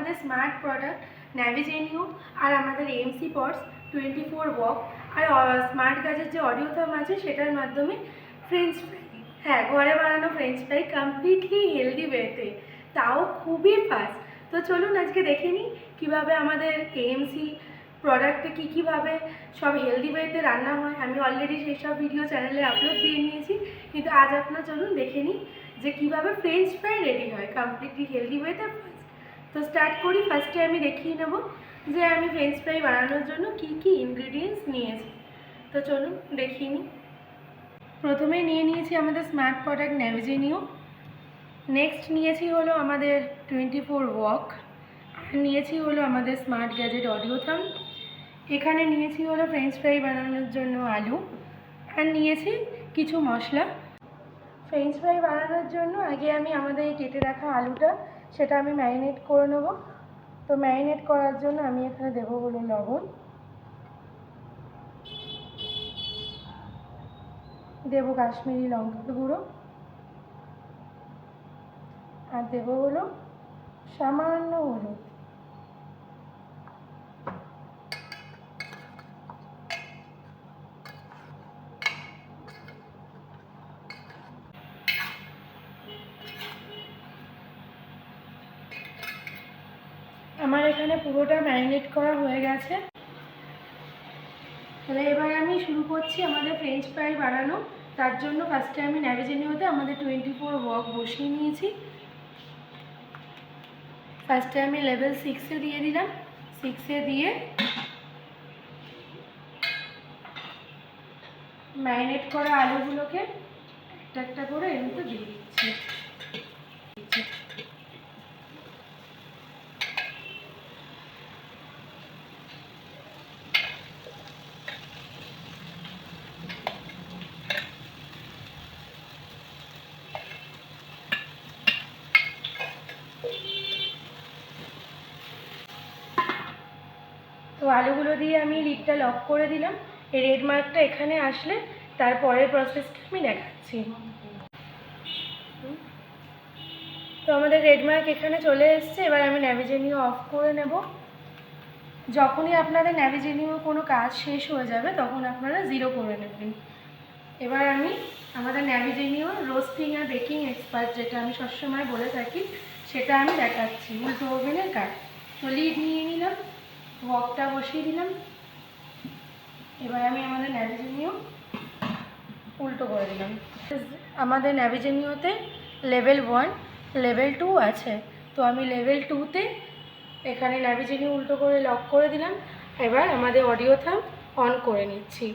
আমাদের smart product ন্যাভিজেনিও আর আমাদের AMC pods 24 walk আর smart গাজের যে অডিও থাম আছে সেটার মাধ্যমে ফ্রেঞ্চ ফ্রাই, হ্যাঁ ঘরে বানানো ফ্রেঞ্চ ফ্রাই কমপ্লিটলি হেলদি ওয়েতে, তাও খুবই ফাস্ট। তো চলুন আজকে দেখে নিই কীভাবে আমাদের এএমসি প্রোডাক্টে কীভাবে সব হেলদি ওয়েতে রান্না হয়। আমি অলরেডি সেই সব ভিডিও চ্যানেলে আপলোড দিয়ে নিয়েছি, কিন্তু আজ আপনারা চলুন দেখে নিই যে কীভাবে ফ্রেঞ্চ ফ্রাই রেডি হয় কমপ্লিটলি হেলদি ওয়েতে ফাস্ট। তো স্টার্ট করি। ফার্স্টে আমি দেখিয়ে নেব যে আমি ফ্রেঞ্চ ফ্রাই বানানোর জন্য কী কী ইনগ্রিডিয়েন্টস নিয়েছি। তো চলুন দেখিয়ে নিই। প্রথমে নিয়ে নিয়েছি আমাদের স্মার্ট প্রোডাক্ট ন্যাভিজেনিও, নেক্সট নিয়েছি হলো আমাদের 24 ওয়াক, আর নিয়েছি হলো আমাদের স্মার্ট গ্যাজেট অডিও থাম, এখানে নিয়েছি হলো ফ্রেঞ্চ ফ্রাই বানানোর জন্য আলু, আর নিয়েছি কিছু মশলা। ফ্রেঞ্চ ফ্রাই বানানোর জন্য আগে আমি আমাদের এই কেটে রাখা আলুটা সেটা আমি ম্যারিনেট করে নেব। তো ম্যারিনেট করার জন্য আমি এখানে দেবো হলো লবণ, দেবো কাশ্মীরি লঙ্কার গুঁড়ো, আর দেবো হলো সামান্য হলুদ। আমার এখানে পুরোটা ম্যারিনেট করা হয়ে গেছে। তাহলে এবার আমি শুরু করছি আমাদের ফ্রেঞ্চ ফ্রাই বানানো। তার জন্য ফার্স্টে আমি ন্যাভিজেনিওতে আমাদের 24 ওয়াক বসিয়ে নিয়েছি। ফার্স্টে আমি লেভেল 6-এ দিয়ে দিলাম, 6-এ দিয়ে ম্যারিনেট করা আলুগুলোকে একটা একটা করে এর মধ্যে দিয়ে দিচ্ছি। তো আলুগুলো দিয়ে আমি লিডটা লক করে দিলাম। এই রেড মার্কটা এখানে আসলে তারপরের প্রসেসটা আমি দেখাচ্ছি। তো আমাদের রেড মার্ক এখানে চলে এসছে। এবার আমি ন্যাভিজেনিও অফ করে নেব। যখনই আপনাদের ন্যাভিজেনিও কোনো কাজ শেষ হয়ে যাবে তখন আপনারা 0 করে নেবেন। এবার আমি আমাদের ন্যাভিজেনিও রোস্টিং আর বেকিং এক্সপার্ট, যেটা আমি সবসময় বলে থাকি, সেটা আমি দেখাচ্ছি উল্টো ওভেনের কাজ। তো লিড নিয়ে নিলাম, ওয়াকটা বসিয়ে দিলাম। এবার আমি আমাদের ন্যাভিজেনিও উল্টো করে দিলাম। আমাদের ন্যাভিজেনিওতে লেভেল 1 লেভেল 2 আছে, তো আমি লেভেল 2-তে এখানে ন্যাভিজেনিও উল্টো করে লক করে দিলাম। এবার আমাদের অডিও থাম অন করে নিচ্ছি।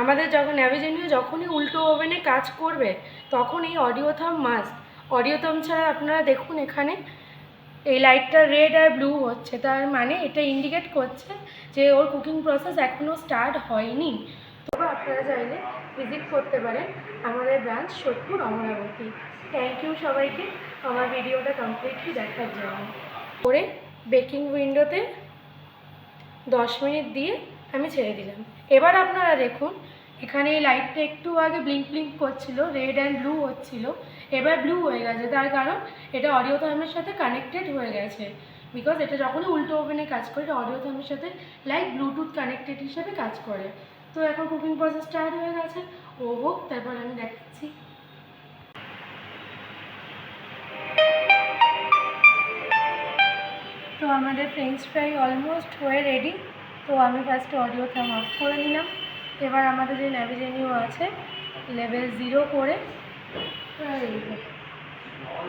আমাদের যখন ন্যাভিজেনিও যখনই উল্টো ওভেনে কাজ করবে তখন এই অডিও থাম মাস্ট। অডিও থাম ছাড়া আপনারা দেখুন এখানে এই লাইটটা রেড আর ব্লু হচ্ছে, তার মানে এটা ইন্ডিকেট করছে যে ওর কুকিং প্রসেস এখনও স্টার্ট হয়নি। তবে আপনারা চাইলে ভিজিট করতে পারেন আমাদের branch Sodepur Amarabati. Thank you সবাইকে আমার ভিডিওটা কমপ্লিটলি দেখার জন্য। করে বেকিং উইন্ডোতে 10 মিনিট দিয়ে আমি ছেড়ে দিলাম। এবার আপনারা দেখুন এখানে এই লাইটটা একটু আগে ব্লিঙ্ক ব্লিঙ্ক করছিল, রেড অ্যান্ড ব্লু হচ্ছিল, এবার ব্লু হয়ে গেছে। তার কারণ এটা অডিও থামের সাথে কানেক্টেড হয়ে গেছে, বিকজ এটা যখনই উল্টো ওভেনে কাজ করে এটা অডিও থামের সাথে লাইক ব্লুটুথ কানেক্টেড হিসাবে কাজ করে। তো এখন কুকিং প্রসেস স্টার্ট হয়ে গেছে, ও হোক, তারপর আমি দেখাচ্ছি। তো আমাদের ফ্রেঞ্চ ফ্রাই অলমোস্ট হয়ে রেডি। তো আমি ফার্স্টে অডিও থাম অফ করে নিলাম। এবার আমাদের যে ন্যাভিজেনিও আছে লেভেল 0 করে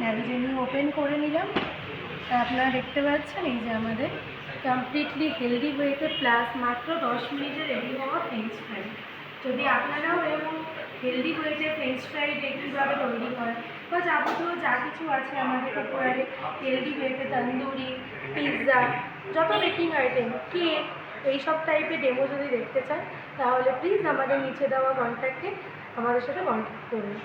ন্যাভিজেনিও ওপেন করে নিলাম। আপনারা দেখতে পাচ্ছেন এই যে আমাদের কমপ্লিটলি হেলদি ওয়েতে প্লাস মাত্র 10 মিনিটে রেডি হওয়া ফ্রেঞ্চ ফ্রাই। যদি আপনারাও এরকম হেলদি ওয়েতে ফ্রেঞ্চ ফ্রাই কীভাবে তৈরি হয় বা যাবতীয় যা কিছু আছে আমাদের উপরে হেলদি ওয়েতে তন্দুরি, পিৎজা, যত বেকিং আইটেম, কেক, এইসব টাইপের ডেমো যদি দেখতে চান তাহলে প্লিজ আমাদের নিচে দেওয়া কন্ট্যাক্টে আমাদের সাথে কন্ট্যাক্ট করুন।